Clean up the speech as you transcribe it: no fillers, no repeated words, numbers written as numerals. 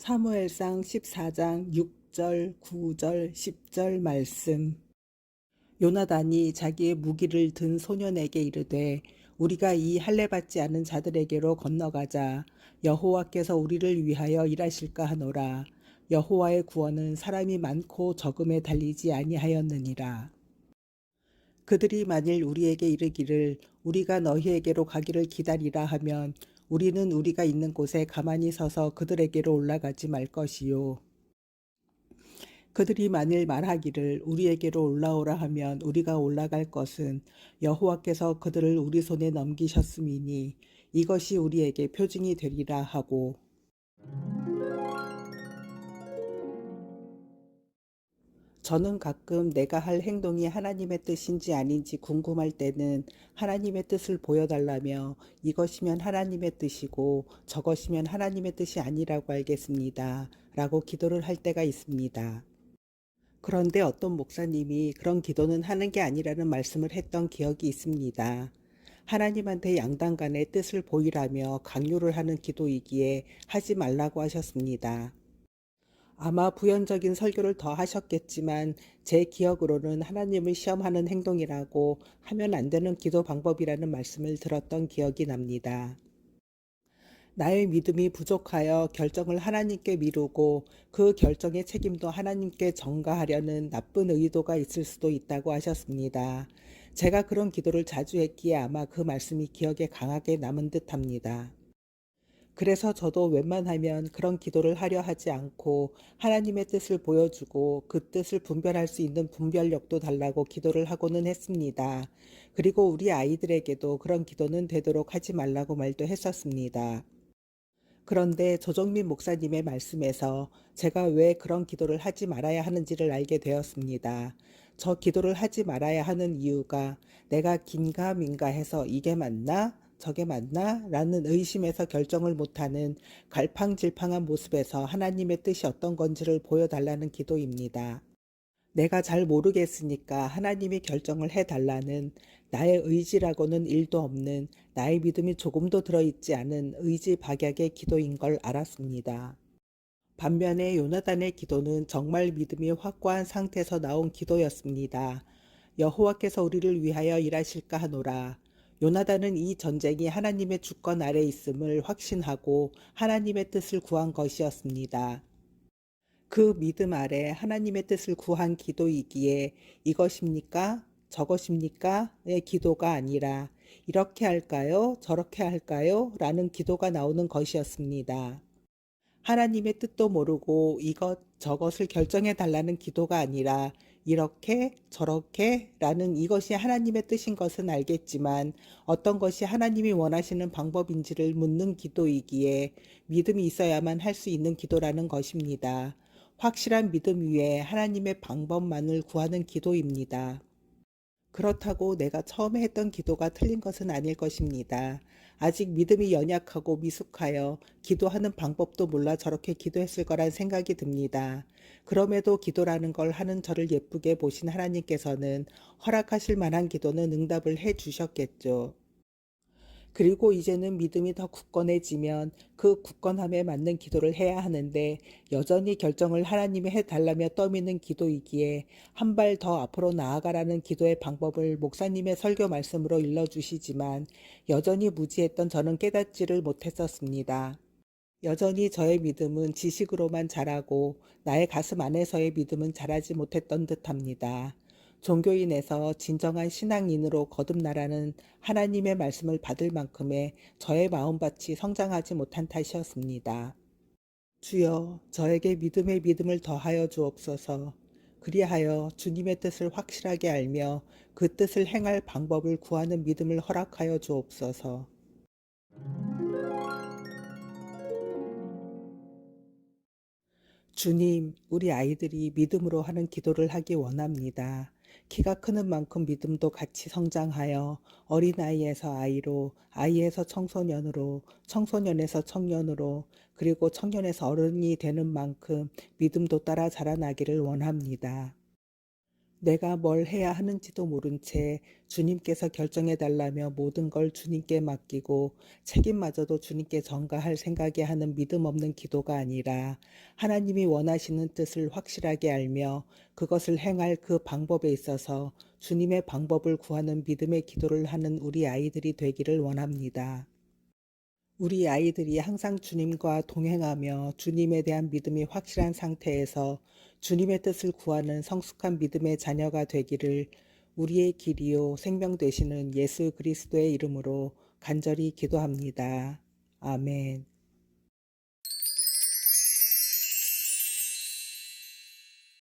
사무엘상 14장 6절, 9절, 10절 말씀. 요나단이 자기의 무기를 든 소년에게 이르되 우리가 이 할례 받지 않은 자들에게로 건너가자. 여호와께서 우리를 위하여 일하실까 하노라. 여호와의 구원은 사람이 많고 적음에 달리지 아니하였느니라. 그들이 만일 우리에게 이르기를 우리가 너희에게로 가기를 기다리라 하면 우리는 우리가 있는 곳에 가만히 서서 그들에게로 올라가지 말 것이요. 그들이 만일 말하기를 우리에게로 올라오라 하면 우리가 올라갈 것은 여호와께서 그들을 우리 손에 넘기셨음이니 이것이 우리에게 표징이 되리라 하고. 저는 가끔 내가 할 행동이 하나님의 뜻인지 아닌지 궁금할 때는 하나님의 뜻을 보여달라며 이것이면 하나님의 뜻이고 저것이면 하나님의 뜻이 아니라고 알겠습니다. 라고 기도를 할 때가 있습니다. 그런데 어떤 목사님이 그런 기도는 하는 게 아니라는 말씀을 했던 기억이 있습니다. 하나님한테 양당 간의 뜻을 보이라며 강요를 하는 기도이기에 하지 말라고 하셨습니다. 아마 부연적인 설교를 더 하셨겠지만 제 기억으로는 하나님을 시험하는 행동이라고 하면 안 되는 기도 방법이라는 말씀을 들었던 기억이 납니다. 나의 믿음이 부족하여 결정을 하나님께 미루고 그 결정의 책임도 하나님께 전가하려는 나쁜 의도가 있을 수도 있다고 하셨습니다. 제가 그런 기도를 자주 했기에 아마 그 말씀이 기억에 강하게 남은 듯합니다. 그래서 저도 웬만하면 그런 기도를 하려 하지 않고 하나님의 뜻을 보여주고 그 뜻을 분별할 수 있는 분별력도 달라고 기도를 하고는 했습니다. 그리고 우리 아이들에게도 그런 기도는 되도록 하지 말라고 말도 했었습니다. 그런데 조정민 목사님의 말씀에서 제가 왜 그런 기도를 하지 말아야 하는지를 알게 되었습니다. 저 기도를 하지 말아야 하는 이유가 내가 긴가민가 해서 이게 맞나? 저게 맞나? 라는 의심에서 결정을 못하는 갈팡질팡한 모습에서 하나님의 뜻이 어떤 건지를 보여달라는 기도입니다. 내가 잘 모르겠으니까 하나님이 결정을 해달라는 나의 의지라고는 일도 없는 나의 믿음이 조금도 들어있지 않은 의지 박약의 기도인 걸 알았습니다. 반면에 요나단의 기도는 정말 믿음이 확고한 상태에서 나온 기도였습니다. 여호와께서 우리를 위하여 일하실까 하노라. 요나단은 이 전쟁이 하나님의 주권 아래 있음을 확신하고 하나님의 뜻을 구한 것이었습니다. 그 믿음 아래 하나님의 뜻을 구한 기도이기에 이것입니까? 저것입니까? 의 기도가 아니라 이렇게 할까요? 저렇게 할까요? 라는 기도가 나오는 것이었습니다. 하나님의 뜻도 모르고 이것 저것을 결정해 달라는 기도가 아니라 이렇게 저렇게 라는 이것이 하나님의 뜻인 것은 알겠지만 어떤 것이 하나님이 원하시는 방법인지를 묻는 기도이기에 믿음이 있어야만 할 수 있는 기도라는 것입니다. 확실한 믿음 위에 하나님의 방법만을 구하는 기도입니다. 그렇다고 내가 처음에 했던 기도가 틀린 것은 아닐 것입니다. 아직 믿음이 연약하고 미숙하여 기도하는 방법도 몰라 저렇게 기도했을 거란 생각이 듭니다. 그럼에도 기도라는 걸 하는 저를 예쁘게 보신 하나님께서는 허락하실 만한 기도는 응답을 해 주셨겠죠. 그리고 이제는 믿음이 더 굳건해지면 그 굳건함에 맞는 기도를 해야 하는데 여전히 결정을 하나님이 해달라며 떠미는 기도이기에 한 발 더 앞으로 나아가라는 기도의 방법을 목사님의 설교 말씀으로 일러주시지만 여전히 무지했던 저는 깨닫지를 못했었습니다. 여전히 저의 믿음은 지식으로만 자라고 나의 가슴 안에서의 믿음은 자라지 못했던 듯합니다. 종교인에서 진정한 신앙인으로 거듭나라는 하나님의 말씀을 받을 만큼의 저의 마음밭이 성장하지 못한 탓이었습니다. 주여, 저에게 믿음의 믿음을 더하여 주옵소서. 그리하여 주님의 뜻을 확실하게 알며 그 뜻을 행할 방법을 구하는 믿음을 허락하여 주옵소서. 주님, 우리 아이들이 믿음으로 하는 기도를 하기 원합니다. 키가 크는 만큼 믿음도 같이 성장하여 어린아이에서 아이로, 아이에서 청소년으로, 청소년에서 청년으로, 그리고 청년에서 어른이 되는 만큼 믿음도 따라 자라나기를 원합니다. 내가 뭘 해야 하는지도 모른 채 주님께서 결정해 달라며 모든 걸 주님께 맡기고 책임마저도 주님께 전가할 생각에 하는 믿음 없는 기도가 아니라 하나님이 원하시는 뜻을 확실하게 알며 그것을 행할 그 방법에 있어서 주님의 방법을 구하는 믿음의 기도를 하는 우리 아이들이 되기를 원합니다. 우리 아이들이 항상 주님과 동행하며 주님에 대한 믿음이 확실한 상태에서 주님의 뜻을 구하는 성숙한 믿음의 자녀가 되기를 우리의 길이요 생명 되시는 예수 그리스도의 이름으로 간절히 기도합니다. 아멘.